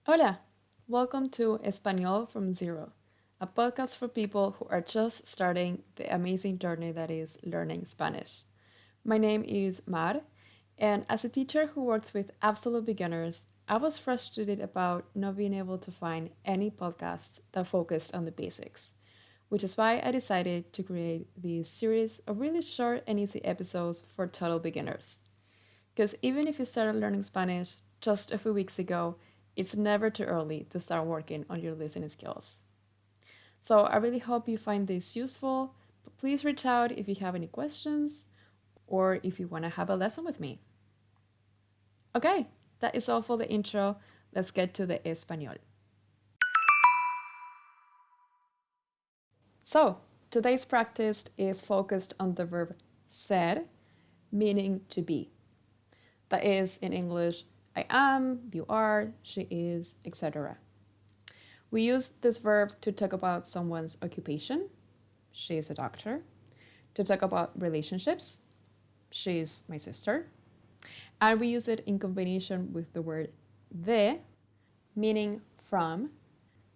Hola! Welcome to Español from Zero, a podcast for people who are just starting the amazing journey that is learning Spanish. My name is Mar, and as a teacher who works with absolute beginners, I was frustrated about not being able to find any podcasts that focused on the basics, which is why I decided to create this series of really short and easy episodes for total beginners. Because even if you started learning Spanish just a few weeks ago, it's never too early to start working on your listening skills. So I really hope you find this useful. But please reach out if you have any questions or if you want to have a lesson with me. Okay, that is all for the intro. Let's get to the Español. So, today's practice is focused on the verb ser, meaning to be. That is, in English, I am, you are, she is, etc. We use this verb to talk about someone's occupation. She is a doctor. To talk about relationships. She is my sister. And we use it in combination with the word de, meaning from,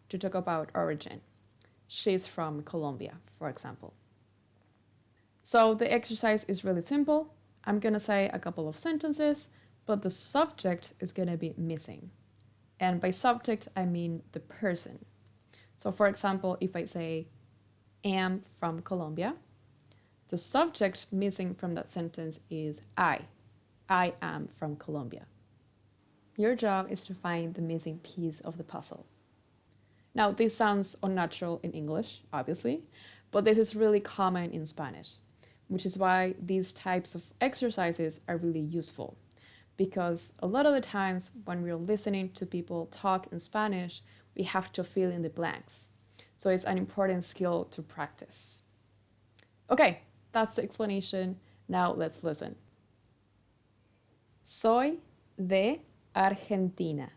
to talk about origin. She's from Colombia, for example. So the exercise is really simple. I'm going to say a couple of sentences, but the subject is going to be missing. And by subject, I mean the person. So for example, if I say, am from Colombia, the subject missing from that sentence is I. I am from Colombia. Your job is to find the missing piece of the puzzle. Now, this sounds unnatural in English, obviously, but this is really common in Spanish, which is why these types of exercises are really useful. Because a lot of the times when we're listening to people talk in Spanish, we have to fill in the blanks. So it's an important skill to practice. Okay, that's the explanation. Now let's listen. Soy de Argentina.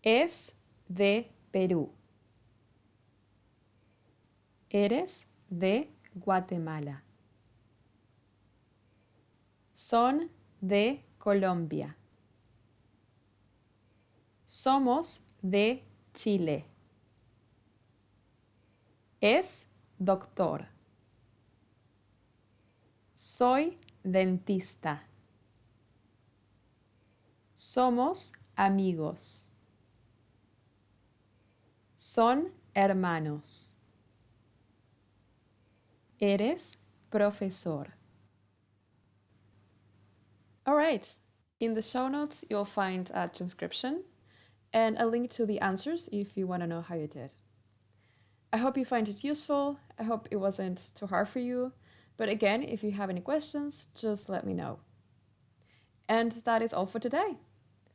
Es de Perú. Eres de Guatemala. Son de Colombia. Somos de Chile. Es doctor. Soy dentista. Somos amigos. Son hermanos. Eres profesor. All right. In the show notes, you'll find a transcription and a link to the answers if you want to know how you did. I hope you find it useful. I hope it wasn't too hard for you. But again, if you have any questions, just let me know. And that is all for today.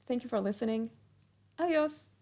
Thank you for listening. Adios.